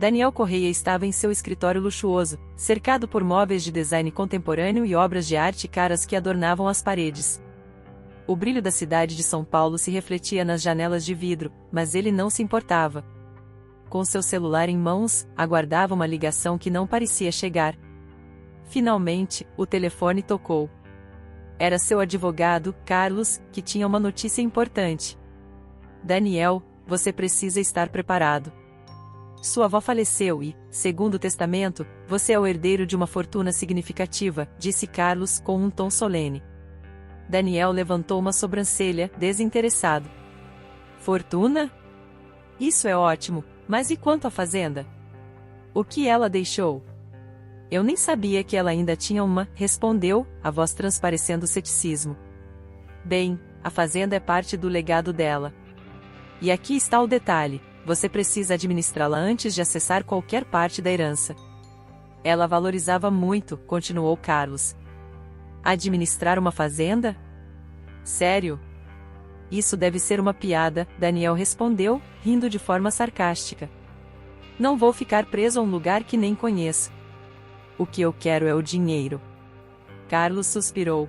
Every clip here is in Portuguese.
Daniel Correia estava em seu escritório luxuoso, cercado por móveis de design contemporâneo e obras de arte caras que adornavam as paredes. O brilho da cidade de São Paulo se refletia nas janelas de vidro, mas ele não se importava. Com seu celular em mãos, aguardava uma ligação que não parecia chegar. Finalmente, o telefone tocou. Era seu advogado, Carlos, que tinha uma notícia importante. Daniel, você precisa estar preparado. Sua avó faleceu e, segundo o testamento, você é o herdeiro de uma fortuna significativa, disse Carlos com um tom solene. Daniel levantou uma sobrancelha, desinteressado. Fortuna? Isso é ótimo, mas e quanto à fazenda? O que ela deixou? Eu nem sabia que ela ainda tinha uma, respondeu, a voz transparecendo ceticismo. Bem, a fazenda é parte do legado dela. E aqui está o detalhe. Você precisa administrá-la antes de acessar qualquer parte da herança. Ela valorizava muito, continuou Carlos. Administrar uma fazenda? Sério? Isso deve ser uma piada, Daniel respondeu, rindo de forma sarcástica. Não vou ficar preso a um lugar que nem conheço. O que eu quero é o dinheiro. Carlos suspirou.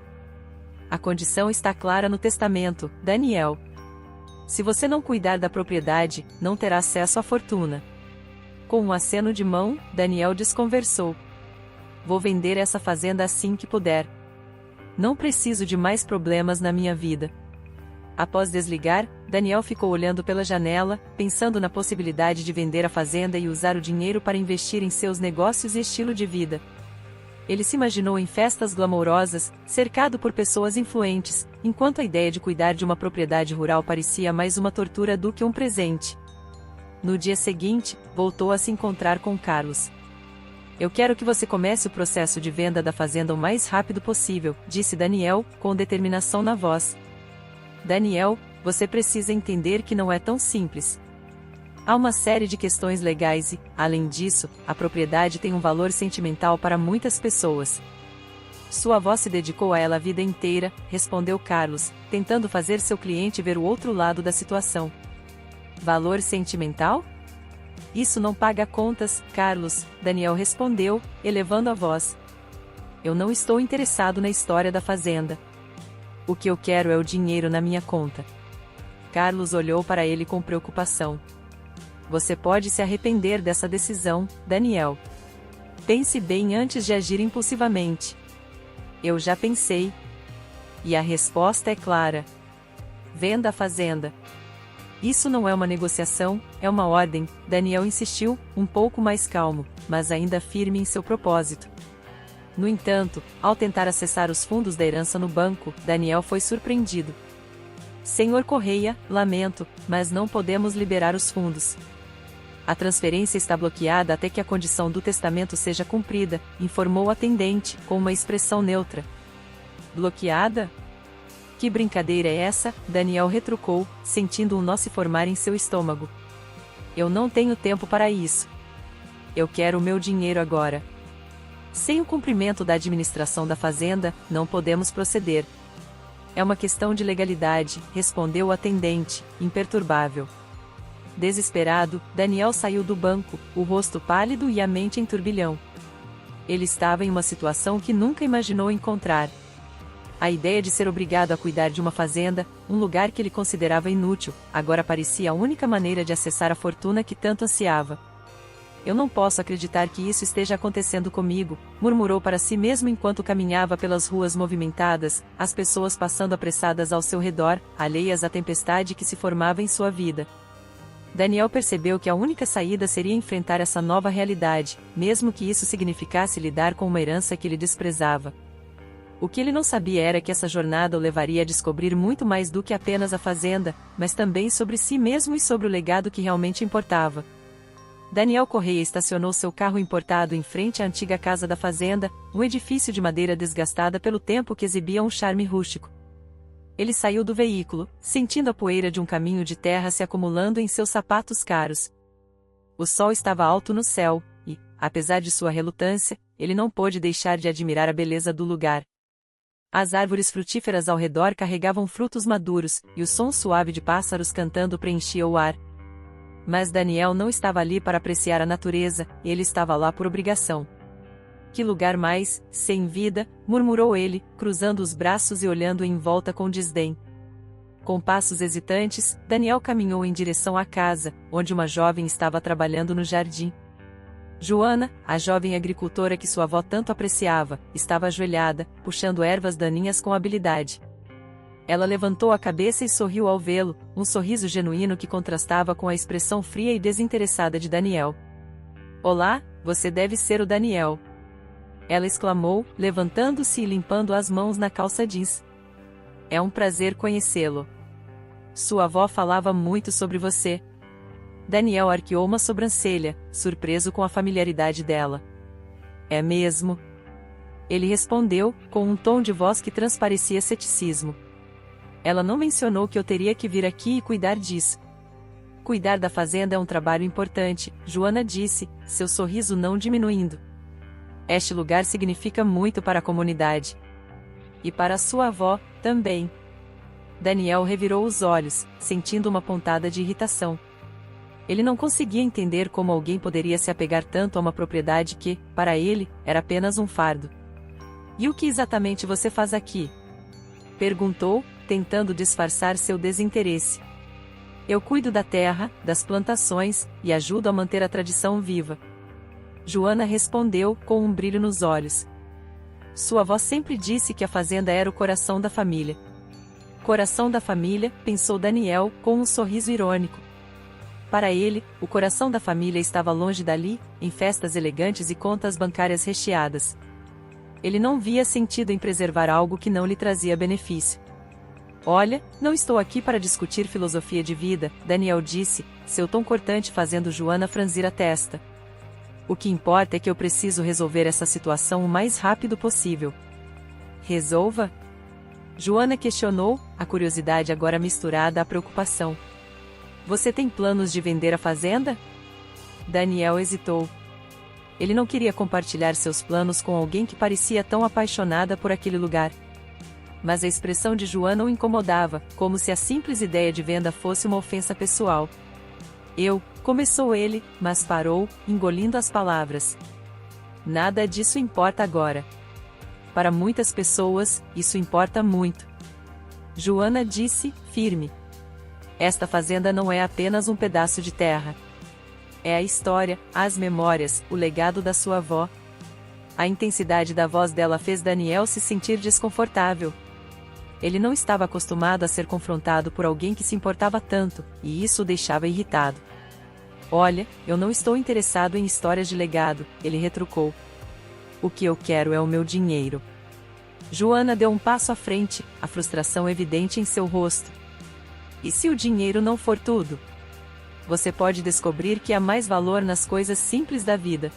A condição está clara no testamento, Daniel. Se você não cuidar da propriedade, não terá acesso à fortuna. Com um aceno de mão, Daniel desconversou. Vou vender essa fazenda assim que puder. Não preciso de mais problemas na minha vida. Após desligar, Daniel ficou olhando pela janela, pensando na possibilidade de vender a fazenda e usar o dinheiro para investir em seus negócios e estilo de vida. Ele se imaginou em festas glamourosas, cercado por pessoas influentes, enquanto a ideia de cuidar de uma propriedade rural parecia mais uma tortura do que um presente. No dia seguinte, voltou a se encontrar com Carlos. Eu quero que você comece o processo de venda da fazenda o mais rápido possível, disse Daniel, com determinação na voz. Daniel, você precisa entender que não é tão simples. Há uma série de questões legais e, além disso, a propriedade tem um valor sentimental para muitas pessoas. Sua avó se dedicou a ela a vida inteira, respondeu Carlos, tentando fazer seu cliente ver o outro lado da situação. Valor sentimental? Isso não paga contas, Carlos, Daniel respondeu, elevando a voz. Eu não estou interessado na história da fazenda. O que eu quero é o dinheiro na minha conta. Carlos olhou para ele com preocupação. Você pode se arrepender dessa decisão, Daniel. Pense bem antes de agir impulsivamente. Eu já pensei. E a resposta é clara. Venda a fazenda. Isso não é uma negociação, é uma ordem, Daniel insistiu, um pouco mais calmo, mas ainda firme em seu propósito. No entanto, ao tentar acessar os fundos da herança no banco, Daniel foi surpreendido. Senhor Correia, lamento, mas não podemos liberar os fundos. A transferência está bloqueada até que a condição do testamento seja cumprida, informou o atendente, com uma expressão neutra. Bloqueada? Que brincadeira é essa? Daniel retrucou, sentindo um nó se formar em seu estômago. Eu não tenho tempo para isso. Eu quero o meu dinheiro agora. Sem o cumprimento da administração da fazenda, não podemos proceder. É uma questão de legalidade, respondeu o atendente, imperturbável. Desesperado, Daniel saiu do banco, o rosto pálido e a mente em turbilhão. Ele estava em uma situação que nunca imaginou encontrar. A ideia de ser obrigado a cuidar de uma fazenda, um lugar que ele considerava inútil, agora parecia a única maneira de acessar a fortuna que tanto ansiava. Eu não posso acreditar que isso esteja acontecendo comigo, murmurou para si mesmo enquanto caminhava pelas ruas movimentadas, as pessoas passando apressadas ao seu redor, alheias à tempestade que se formava em sua vida. Daniel percebeu que a única saída seria enfrentar essa nova realidade, mesmo que isso significasse lidar com uma herança que ele desprezava. O que ele não sabia era que essa jornada o levaria a descobrir muito mais do que apenas a fazenda, mas também sobre si mesmo e sobre o legado que realmente importava. Daniel Correia estacionou seu carro importado em frente à antiga casa da fazenda, um edifício de madeira desgastada pelo tempo que exibia um charme rústico. Ele saiu do veículo, sentindo a poeira de um caminho de terra se acumulando em seus sapatos caros. O sol estava alto no céu, e, apesar de sua relutância, ele não pôde deixar de admirar a beleza do lugar. As árvores frutíferas ao redor carregavam frutos maduros, e o som suave de pássaros cantando preenchia o ar. Mas Daniel não estava ali para apreciar a natureza, ele estava lá por obrigação. Que lugar mais, sem vida, murmurou ele, cruzando os braços e olhando em volta com desdém. Com passos hesitantes, Daniel caminhou em direção à casa, onde uma jovem estava trabalhando no jardim. Joana, a jovem agricultora que sua avó tanto apreciava, estava ajoelhada, puxando ervas daninhas com habilidade. Ela levantou a cabeça e sorriu ao vê-lo, um sorriso genuíno que contrastava com a expressão fria e desinteressada de Daniel. "Olá, você deve ser o Daniel", ela exclamou, levantando-se e limpando as mãos na calça jeans. "É um prazer conhecê-lo. Sua avó falava muito sobre você." Daniel arqueou uma sobrancelha, surpreso com a familiaridade dela. "É mesmo?" ele respondeu, com um tom de voz que transparecia ceticismo. "Ela não mencionou que eu teria que vir aqui e cuidar disso." "Cuidar da fazenda é um trabalho importante", Joana disse, seu sorriso não diminuindo. "Este lugar significa muito para a comunidade. E para sua avó, também." Daniel revirou os olhos, sentindo uma pontada de irritação. Ele não conseguia entender como alguém poderia se apegar tanto a uma propriedade que, para ele, era apenas um fardo. "E o que exatamente você faz aqui?" perguntou, tentando disfarçar seu desinteresse. "Eu cuido da terra, das plantações, e ajudo a manter a tradição viva." Joana respondeu, com um brilho nos olhos. Sua avó sempre disse que a fazenda era o coração da família. "Coração da família", pensou Daniel, com um sorriso irônico. Para ele, o coração da família estava longe dali, em festas elegantes e contas bancárias recheadas. Ele não via sentido em preservar algo que não lhe trazia benefício. "Olha, não estou aqui para discutir filosofia de vida", Daniel disse, seu tom cortante fazendo Joana franzir a testa. "O que importa é que eu preciso resolver essa situação o mais rápido possível." "Resolva?" Joana questionou, a curiosidade agora misturada à preocupação. "Você tem planos de vender a fazenda?" Daniel hesitou. Ele não queria compartilhar seus planos com alguém que parecia tão apaixonada por aquele lugar. Mas a expressão de Joana o incomodava, como se a simples ideia de venda fosse uma ofensa pessoal. Começou ele, mas parou, engolindo as palavras. "Nada disso importa agora. Para muitas pessoas, isso importa muito." Joana disse, firme. "Esta fazenda não é apenas um pedaço de terra. É a história, as memórias, o legado da sua avó." A intensidade da voz dela fez Daniel se sentir desconfortável. Ele não estava acostumado a ser confrontado por alguém que se importava tanto, e isso o deixava irritado. "Olha, eu não estou interessado em histórias de legado", ele retrucou. "O que eu quero é o meu dinheiro." Joana deu um passo à frente, a frustração evidente em seu rosto. "E se o dinheiro não for tudo? Você pode descobrir que há mais valor nas coisas simples da vida."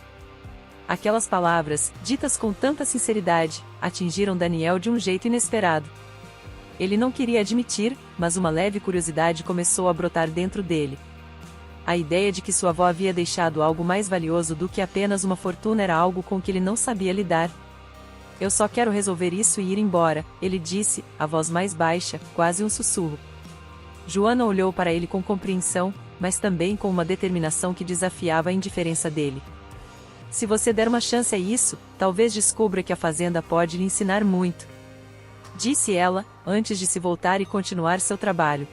Aquelas palavras, ditas com tanta sinceridade, atingiram Daniel de um jeito inesperado. Ele não queria admitir, mas uma leve curiosidade começou a brotar dentro dele. A ideia de que sua avó havia deixado algo mais valioso do que apenas uma fortuna era algo com que ele não sabia lidar. "Eu só quero resolver isso e ir embora", ele disse, a voz mais baixa, quase um sussurro. Joana olhou para ele com compreensão, mas também com uma determinação que desafiava a indiferença dele. "Se você der uma chance a isso, talvez descubra que a fazenda pode lhe ensinar muito", disse ela, antes de se voltar e continuar seu trabalho.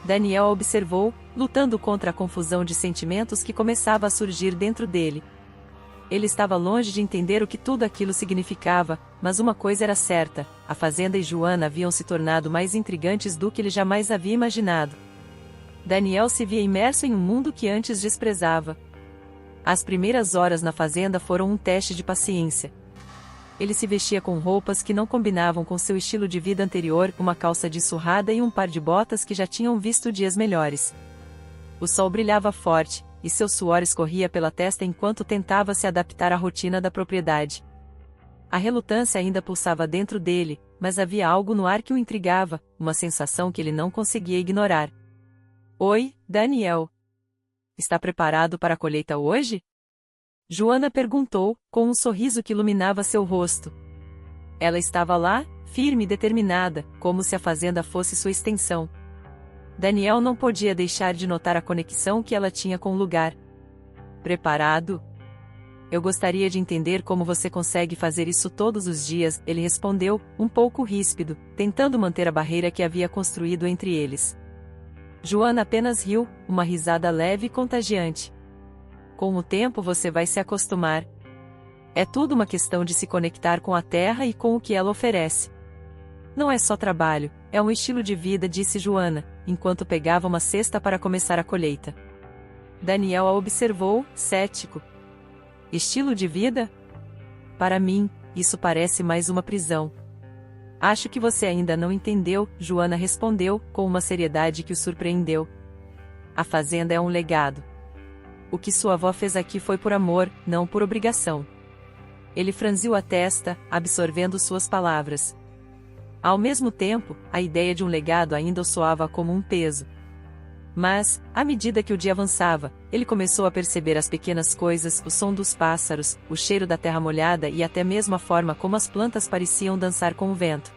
Daniel observou, lutando contra a confusão de sentimentos que começava a surgir dentro dele. Ele estava longe de entender o que tudo aquilo significava, mas uma coisa era certa: a fazenda e Joana haviam se tornado mais intrigantes do que ele jamais havia imaginado. Daniel se via imerso em um mundo que antes desprezava. As primeiras horas na fazenda foram um teste de paciência. Ele se vestia com roupas que não combinavam com seu estilo de vida anterior, uma calça de surrada e um par de botas que já tinham visto dias melhores. O sol brilhava forte, e seu suor escorria pela testa enquanto tentava se adaptar à rotina da propriedade. A relutância ainda pulsava dentro dele, mas havia algo no ar que o intrigava, uma sensação que ele não conseguia ignorar. "Oi, Daniel. Está preparado para a colheita hoje?" Joana perguntou, com um sorriso que iluminava seu rosto. Ela estava lá, firme e determinada, como se a fazenda fosse sua extensão. Daniel não podia deixar de notar a conexão que ela tinha com o lugar. Preparado? Eu gostaria de entender como você consegue fazer isso todos os dias, ele respondeu, um pouco ríspido, tentando manter a barreira que havia construído entre eles. Joana apenas riu, uma risada leve e contagiante. Com o tempo você vai se acostumar. É tudo uma questão de se conectar com a terra e com o que ela oferece. Não é só trabalho, é um estilo de vida, disse Joana, enquanto pegava uma cesta para começar a colheita. Daniel a observou, cético. Estilo de vida? Para mim, isso parece mais uma prisão. Acho que você ainda não entendeu, Joana respondeu, com uma seriedade que o surpreendeu. A fazenda é um legado. O que sua avó fez aqui foi por amor, não por obrigação. Ele franziu a testa, absorvendo suas palavras. Ao mesmo tempo, a ideia de um legado ainda o soava como um peso. Mas, à medida que o dia avançava, ele começou a perceber as pequenas coisas, o som dos pássaros, o cheiro da terra molhada e até mesmo a forma como as plantas pareciam dançar com o vento.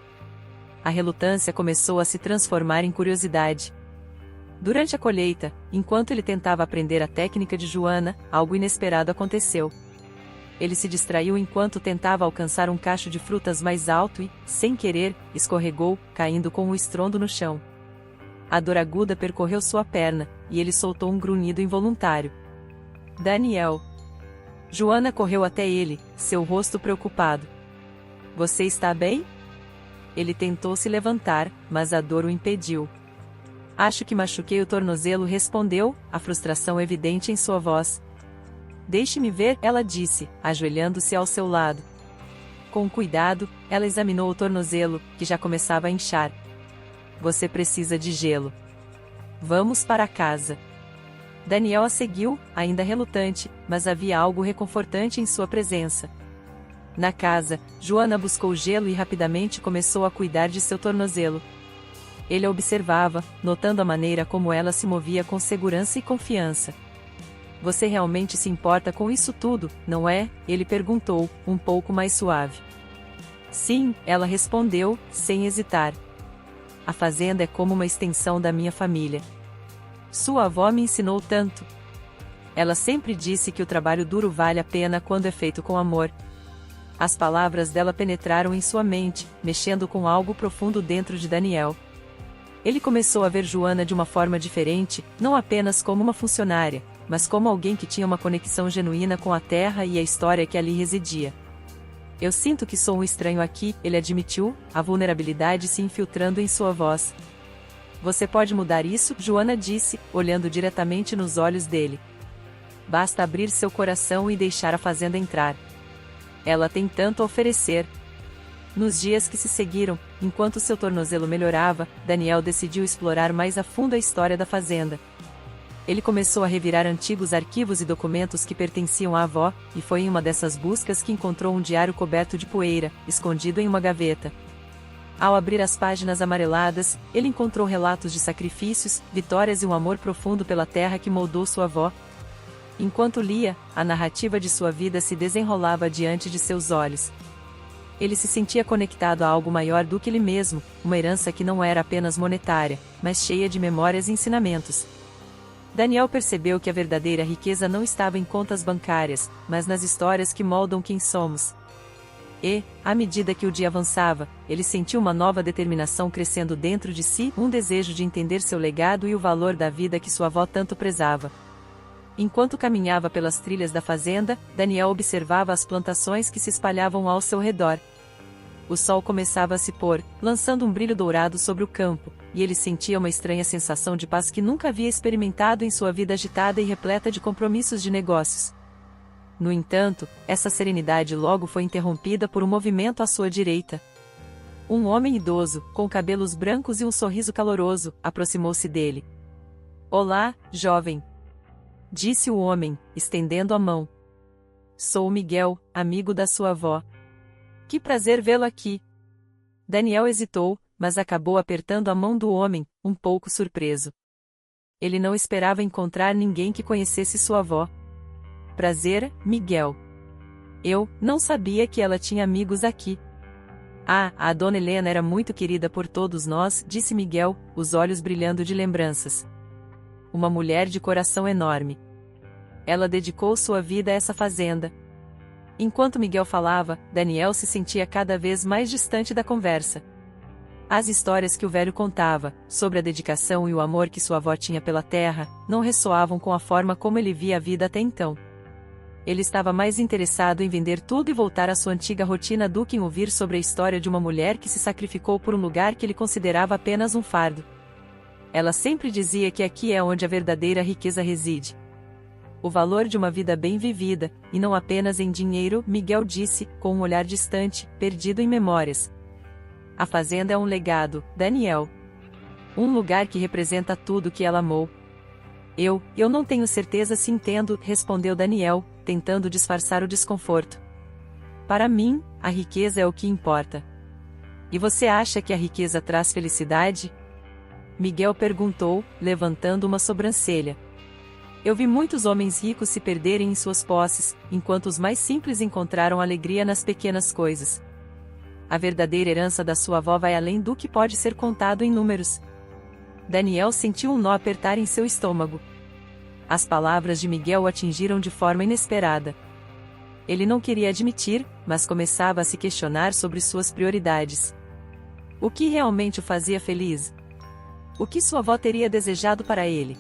A relutância começou a se transformar em curiosidade. Durante a colheita, enquanto ele tentava aprender a técnica de Joana, algo inesperado aconteceu. Ele se distraiu enquanto tentava alcançar um cacho de frutas mais alto e, sem querer, escorregou, caindo com um estrondo no chão. A dor aguda percorreu sua perna, e ele soltou um grunhido involuntário. Daniel. Joana correu até ele, seu rosto preocupado. Você está bem? Ele tentou se levantar, mas a dor o impediu. Acho que machuquei o tornozelo, respondeu, a frustração evidente em sua voz. Deixe-me ver, ela disse, ajoelhando-se ao seu lado. Com cuidado, ela examinou o tornozelo, que já começava a inchar. Você precisa de gelo. Vamos para casa. Daniel a seguiu, ainda relutante, mas havia algo reconfortante em sua presença. Na casa, Joana buscou gelo e rapidamente começou a cuidar de seu tornozelo. Ele a observava, notando a maneira como ela se movia com segurança e confiança. Você realmente se importa com isso tudo, não é? Ele perguntou, um pouco mais suave. Sim, ela respondeu, sem hesitar. A fazenda é como uma extensão da minha família. Sua avó me ensinou tanto. Ela sempre disse que o trabalho duro vale a pena quando é feito com amor. As palavras dela penetraram em sua mente, mexendo com algo profundo dentro de Daniel. Ele começou a ver Joana de uma forma diferente, não apenas como uma funcionária, mas como alguém que tinha uma conexão genuína com a terra e a história que ali residia. Eu sinto que sou um estranho aqui, ele admitiu, a vulnerabilidade se infiltrando em sua voz. Você pode mudar isso, Joana disse, olhando diretamente nos olhos dele. Basta abrir seu coração e deixar a fazenda entrar. Ela tem tanto a oferecer. Nos dias que se seguiram, enquanto seu tornozelo melhorava, Daniel decidiu explorar mais a fundo a história da fazenda. Ele começou a revirar antigos arquivos e documentos que pertenciam à avó, e foi em uma dessas buscas que encontrou um diário coberto de poeira, escondido em uma gaveta. Ao abrir as páginas amareladas, ele encontrou relatos de sacrifícios, vitórias e um amor profundo pela terra que moldou sua avó. Enquanto lia, a narrativa de sua vida se desenrolava diante de seus olhos. Ele se sentia conectado a algo maior do que ele mesmo, uma herança que não era apenas monetária, mas cheia de memórias e ensinamentos. Daniel percebeu que a verdadeira riqueza não estava em contas bancárias, mas nas histórias que moldam quem somos. E, à medida que o dia avançava, ele sentiu uma nova determinação crescendo dentro de si, um desejo de entender seu legado e o valor da vida que sua avó tanto prezava. Enquanto caminhava pelas trilhas da fazenda, Daniel observava as plantações que se espalhavam ao seu redor. O sol começava a se pôr, lançando um brilho dourado sobre o campo, e ele sentia uma estranha sensação de paz que nunca havia experimentado em sua vida agitada e repleta de compromissos de negócios. No entanto, essa serenidade logo foi interrompida por um movimento à sua direita. Um homem idoso, com cabelos brancos e um sorriso caloroso, aproximou-se dele. Olá, jovem. Disse o homem, estendendo a mão. Sou Miguel, amigo da sua avó. Que prazer vê-lo aqui. Daniel hesitou, mas acabou apertando a mão do homem, um pouco surpreso. Ele não esperava encontrar ninguém que conhecesse sua avó. Prazer, Miguel. Eu não sabia que ela tinha amigos aqui. Ah, a Dona Helena era muito querida por todos nós, disse Miguel, os olhos brilhando de lembranças. Uma mulher de coração enorme. Ela dedicou sua vida a essa fazenda. Enquanto Miguel falava, Daniel se sentia cada vez mais distante da conversa. As histórias que o velho contava, sobre a dedicação e o amor que sua avó tinha pela terra, não ressoavam com a forma como ele via a vida até então. Ele estava mais interessado em vender tudo e voltar à sua antiga rotina do que em ouvir sobre a história de uma mulher que se sacrificou por um lugar que ele considerava apenas um fardo. Ela sempre dizia que aqui é onde a verdadeira riqueza reside. O valor de uma vida bem vivida, e não apenas em dinheiro, Miguel disse, com um olhar distante, perdido em memórias. A fazenda é um legado, Daniel. Um lugar que representa tudo que ela amou. Eu não tenho certeza se entendo, respondeu Daniel, tentando disfarçar o desconforto. Para mim, a riqueza é o que importa. E você acha que a riqueza traz felicidade? Miguel perguntou, levantando uma sobrancelha. Eu vi muitos homens ricos se perderem em suas posses, enquanto os mais simples encontraram alegria nas pequenas coisas. A verdadeira herança da sua avó vai além do que pode ser contado em números. Daniel sentiu um nó apertar em seu estômago. As palavras de Miguel o atingiram de forma inesperada. Ele não queria admitir, mas começava a se questionar sobre suas prioridades. O que realmente o fazia feliz? O que sua avó teria desejado para ele?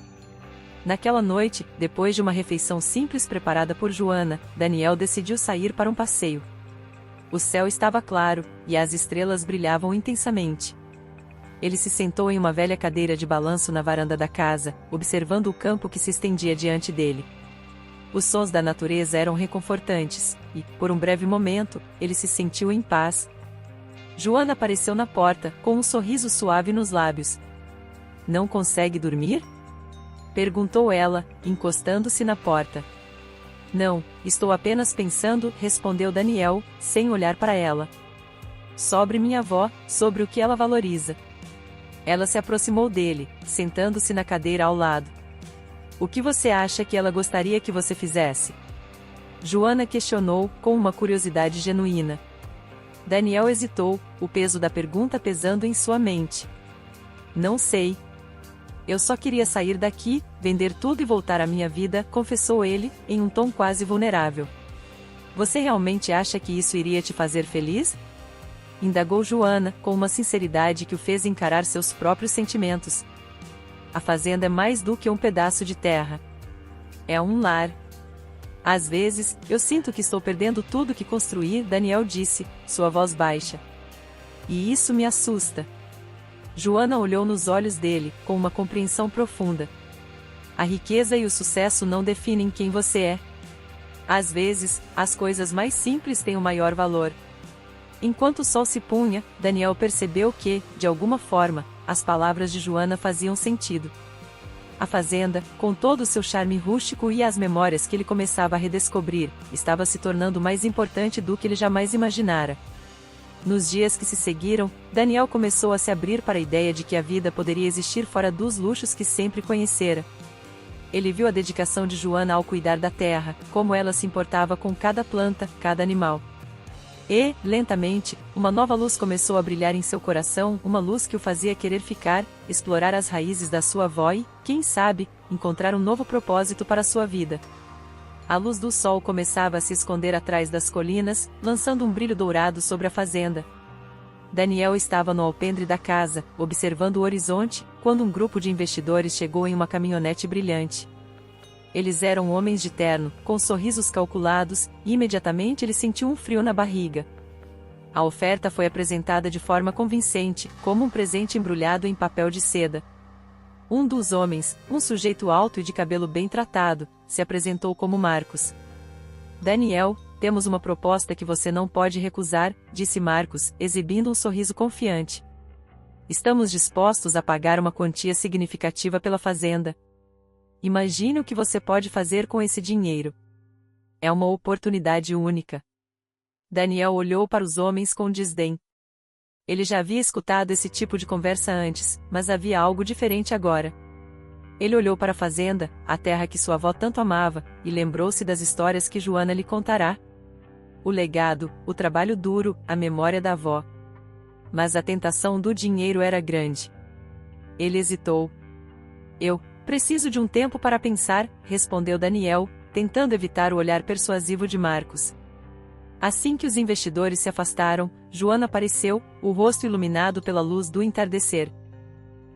Naquela noite, depois de uma refeição simples preparada por Joana, Daniel decidiu sair para um passeio. O céu estava claro, e as estrelas brilhavam intensamente. Ele se sentou em uma velha cadeira de balanço na varanda da casa, observando o campo que se estendia diante dele. Os sons da natureza eram reconfortantes, e, por um breve momento, ele se sentiu em paz. Joana apareceu na porta, com um sorriso suave nos lábios. Não consegue dormir? Perguntou ela, encostando-se na porta. Não, estou apenas pensando, respondeu Daniel, sem olhar para ela. Sobre minha avó, sobre o que ela valoriza. Ela se aproximou dele, sentando-se na cadeira ao lado. O que você acha que ela gostaria que você fizesse? Joana questionou, com uma curiosidade genuína. Daniel hesitou, o peso da pergunta pesando em sua mente. Não sei. Eu só queria sair daqui, vender tudo e voltar à minha vida, confessou ele, em um tom quase vulnerável. Você realmente acha que isso iria te fazer feliz? Indagou Joana, com uma sinceridade que o fez encarar seus próprios sentimentos. A fazenda é mais do que um pedaço de terra. É um lar. Às vezes, eu sinto que estou perdendo tudo que construí, Daniel disse, sua voz baixa. E isso me assusta. Joana olhou nos olhos dele, com uma compreensão profunda. A riqueza e o sucesso não definem quem você é. Às vezes, as coisas mais simples têm o maior valor. Enquanto o sol se punha, Daniel percebeu que, de alguma forma, as palavras de Joana faziam sentido. A fazenda, com todo o seu charme rústico e as memórias que ele começava a redescobrir, estava se tornando mais importante do que ele jamais imaginara. Nos dias que se seguiram, Daniel começou a se abrir para a ideia de que a vida poderia existir fora dos luxos que sempre conhecera. Ele viu a dedicação de Joana ao cuidar da terra, como ela se importava com cada planta, cada animal. E, lentamente, uma nova luz começou a brilhar em seu coração, uma luz que o fazia querer ficar, explorar as raízes da sua avó e, quem sabe, encontrar um novo propósito para sua vida. A luz do sol começava a se esconder atrás das colinas, lançando um brilho dourado sobre a fazenda. Daniel estava no alpendre da casa, observando o horizonte, quando um grupo de investidores chegou em uma caminhonete brilhante. Eles eram homens de terno, com sorrisos calculados, e imediatamente ele sentiu um frio na barriga. A oferta foi apresentada de forma convincente, como um presente embrulhado em papel de seda. Um dos homens, um sujeito alto e de cabelo bem tratado, se apresentou como Marcos. Daniel, temos uma proposta que você não pode recusar, disse Marcos, exibindo um sorriso confiante. Estamos dispostos a pagar uma quantia significativa pela fazenda. Imagine o que você pode fazer com esse dinheiro. É uma oportunidade única. Daniel olhou para os homens com desdém. Ele já havia escutado esse tipo de conversa antes, mas havia algo diferente agora. Ele olhou para a fazenda, a terra que sua avó tanto amava, e lembrou-se das histórias que Joana lhe contará. O legado, o trabalho duro, a memória da avó. mas a tentação do dinheiro era grande. Ele hesitou. Eu preciso de um tempo para pensar, respondeu Daniel, tentando evitar o olhar persuasivo de Marcos. Assim que os investidores se afastaram, Joana apareceu, o rosto iluminado pela luz do entardecer.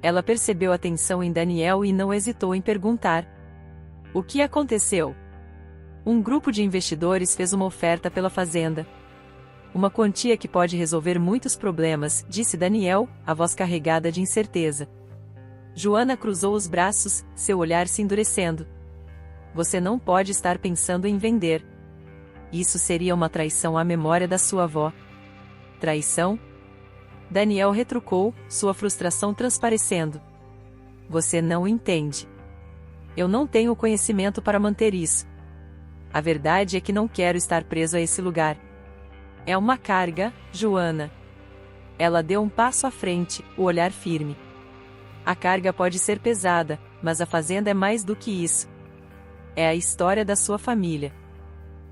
Ela percebeu a tensão em Daniel e não hesitou em perguntar: o que aconteceu? Um grupo de investidores fez uma oferta pela fazenda. Uma quantia que pode resolver muitos problemas, disse Daniel, a voz carregada de incerteza. Joana cruzou os braços, seu olhar se endurecendo. Você não pode estar pensando em vender. Isso seria uma traição à memória da sua avó. Traição? Daniel retrucou, sua frustração transparecendo. Você não entende. Eu não tenho conhecimento para manter isso. A verdade é que não quero estar preso a esse lugar. É uma carga, Joana. Ela deu um passo à frente, o olhar firme. A carga pode ser pesada, mas a fazenda é mais do que isso. É a história da sua família.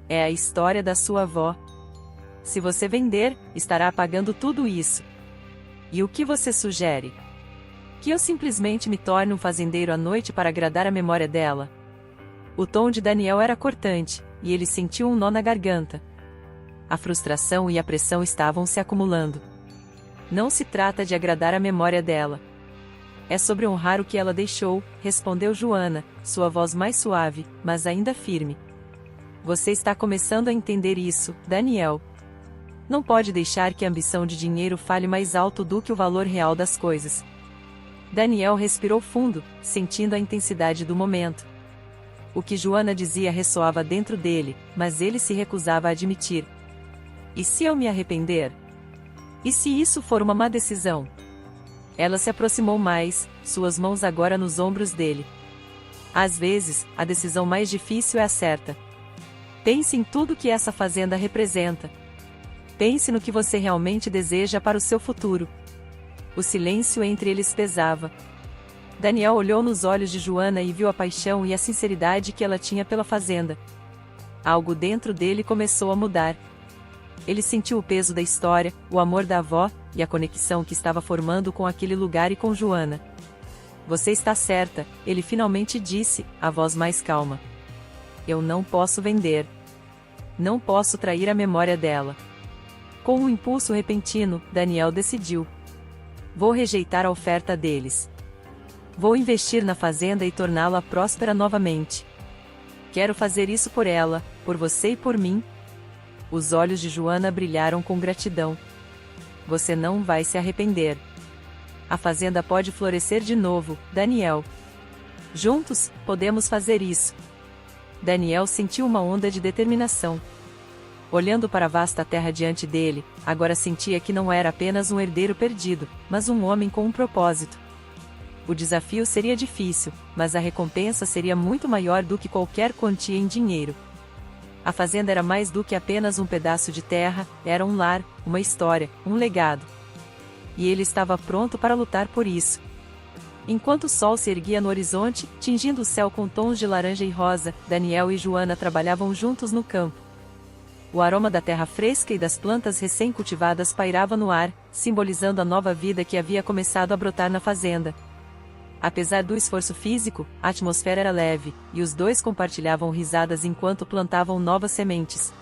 É a história da sua avó. Se você vender, estará apagando tudo isso. E o que você sugere? Que eu simplesmente me torne um fazendeiro à noite para agradar a memória dela? O tom de Daniel era cortante, e ele sentiu um nó na garganta. A frustração e a pressão estavam se acumulando. Não se trata de agradar a memória dela. É sobre honrar o que ela deixou, respondeu Joana, sua voz mais suave, mas ainda firme. Você está começando a entender isso, Daniel. Não pode deixar que a ambição de dinheiro fale mais alto do que o valor real das coisas. Daniel respirou fundo, sentindo a intensidade do momento. O que Joana dizia ressoava dentro dele, mas ele se recusava a admitir. E se eu me arrepender? E se isso for uma má decisão? Ela se aproximou mais, suas mãos agora nos ombros dele. Às vezes, a decisão mais difícil é a certa. Pense em tudo que essa fazenda representa. Pense no que você realmente deseja para o seu futuro. O silêncio entre eles pesava. Daniel olhou nos olhos de Joana e viu a paixão e a sinceridade que ela tinha pela fazenda. Algo dentro dele começou a mudar. Ele sentiu o peso da história, o amor da avó, e a conexão que estava formando com aquele lugar e com Joana. Você está certa, ele finalmente disse, a voz mais calma. Eu não posso vender. Não posso trair a memória dela. Com um impulso repentino, Daniel decidiu. Vou rejeitar a oferta deles. Vou investir na fazenda e torná-la próspera novamente. Quero fazer isso por ela, por você e por mim. Os olhos de Joana brilharam com gratidão. Você não vai se arrepender. A fazenda pode florescer de novo, Daniel. Juntos, podemos fazer isso. Daniel sentiu uma onda de determinação. Olhando para a vasta terra diante dele, agora sentia que não era apenas um herdeiro perdido, mas um homem com um propósito. O desafio seria difícil, mas a recompensa seria muito maior do que qualquer quantia em dinheiro. A fazenda era mais do que apenas um pedaço de terra, era um lar, uma história, um legado. E ele estava pronto para lutar por isso. Enquanto o sol se erguia no horizonte, tingindo o céu com tons de laranja e rosa, Daniel e Joana trabalhavam juntos no campo. O aroma da terra fresca e das plantas recém-cultivadas pairava no ar, simbolizando a nova vida que havia começado a brotar na fazenda. Apesar do esforço físico, a atmosfera era leve, e os dois compartilhavam risadas enquanto plantavam novas sementes.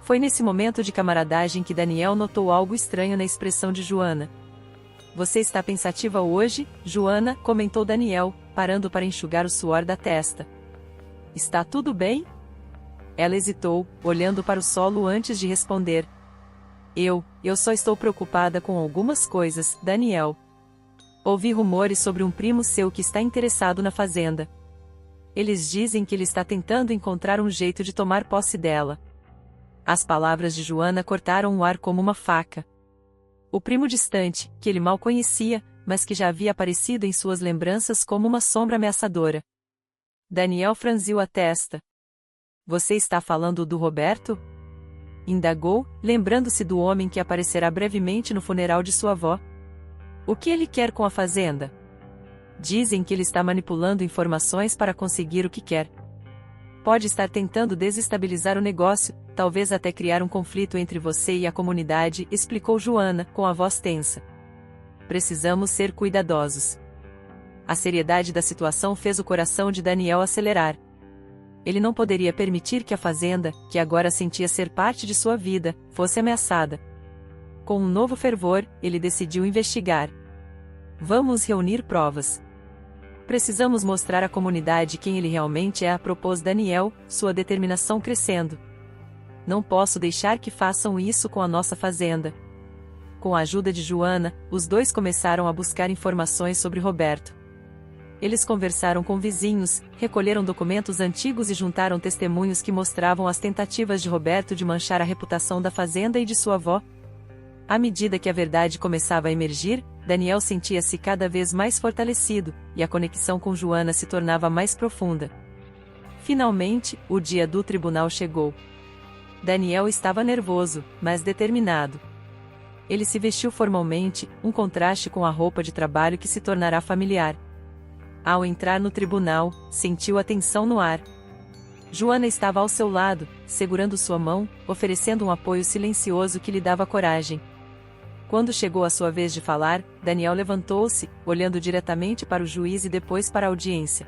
Foi nesse momento de camaradagem que Daniel notou algo estranho na expressão de Joana. Você está pensativa hoje, Joana? Comentou Daniel, parando para enxugar o suor da testa. Está tudo bem? Ela hesitou, olhando para o solo antes de responder. Eu só estou preocupada com algumas coisas, Daniel. Ouvi rumores sobre um primo seu que está interessado na fazenda. Eles dizem que ele está tentando encontrar um jeito de tomar posse dela. As palavras de Joana cortaram o ar como uma faca. O primo distante, que ele mal conhecia, mas que já havia aparecido em suas lembranças como uma sombra ameaçadora. Daniel franziu a testa. Você está falando do Roberto? Indagou, lembrando-se do homem que aparecerá brevemente no funeral de sua avó. O que ele quer com a fazenda? Dizem que ele está manipulando informações para conseguir o que quer. Pode estar tentando desestabilizar o negócio, talvez até criar um conflito entre você e a comunidade, explicou Joana, com a voz tensa. Precisamos ser cuidadosos. A seriedade da situação fez o coração de Daniel acelerar. Ele não poderia permitir que a fazenda, que agora sentia ser parte de sua vida, fosse ameaçada. Com um novo fervor, ele decidiu investigar. Vamos reunir provas. Precisamos mostrar à comunidade quem ele realmente é, propôs Daniel, sua determinação crescendo. Não posso deixar que façam isso com a nossa fazenda. Com a ajuda de Joana, os dois começaram a buscar informações sobre Roberto. Eles conversaram com vizinhos, recolheram documentos antigos e juntaram testemunhos que mostravam as tentativas de Roberto de manchar a reputação da fazenda e de sua avó. À medida que a verdade começava a emergir, Daniel sentia-se cada vez mais fortalecido, e a conexão com Joana se tornava mais profunda. Finalmente, o dia do tribunal chegou. Daniel estava nervoso, mas determinado. Ele se vestiu formalmente, um contraste com a roupa de trabalho que se tornará familiar. Ao entrar no tribunal, sentiu a tensão no ar. Joana estava ao seu lado, segurando sua mão, oferecendo um apoio silencioso que lhe dava coragem. Quando chegou a sua vez de falar, Daniel levantou-se, olhando diretamente para o juiz e depois para a audiência.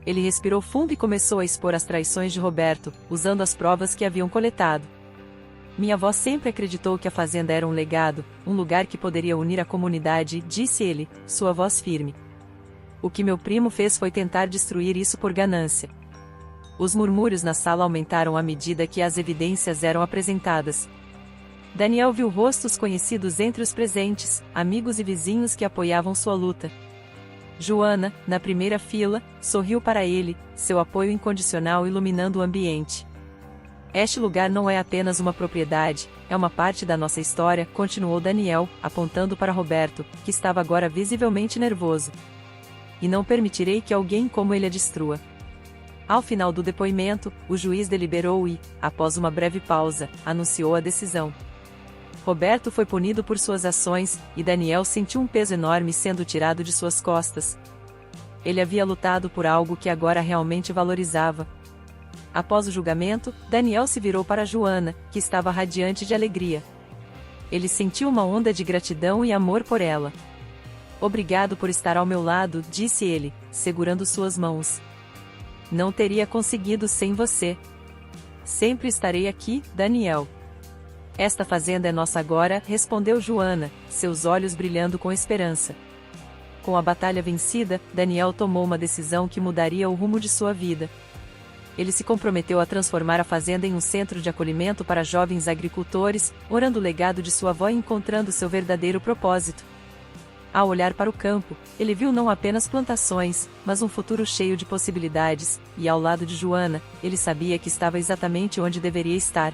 Ele respirou fundo e começou a expor as traições de Roberto, usando as provas que haviam coletado. Minha avó sempre acreditou que a fazenda era um legado, um lugar que poderia unir a comunidade, disse ele, sua voz firme. O que meu primo fez foi tentar destruir isso por ganância. Os murmúrios na sala aumentaram à medida que as evidências eram apresentadas. Daniel viu rostos conhecidos entre os presentes, amigos e vizinhos que apoiavam sua luta. Joana, na primeira fila, sorriu para ele, seu apoio incondicional iluminando o ambiente. Este lugar não é apenas uma propriedade, é uma parte da nossa história, continuou Daniel, apontando para Roberto, que estava agora visivelmente nervoso. E não permitirei que alguém como ele a destrua. Ao final do depoimento, o juiz deliberou e, após uma breve pausa, anunciou a decisão. Roberto foi punido por suas ações, e Daniel sentiu um peso enorme sendo tirado de suas costas. Ele havia lutado por algo que agora realmente valorizava. Após o julgamento, Daniel se virou para Joana, que estava radiante de alegria. Ele sentiu uma onda de gratidão e amor por ela. Obrigado por estar ao meu lado, disse ele, segurando suas mãos. Não teria conseguido sem você. Sempre estarei aqui, Daniel. Esta fazenda é nossa agora, respondeu Joana, seus olhos brilhando com esperança. Com a batalha vencida, Daniel tomou uma decisão que mudaria o rumo de sua vida. Ele se comprometeu a transformar a fazenda em um centro de acolhimento para jovens agricultores, orando o legado de sua avó e encontrando seu verdadeiro propósito. Ao olhar para o campo, ele viu não apenas plantações, mas um futuro cheio de possibilidades, e ao lado de Joana, ele sabia que estava exatamente onde deveria estar.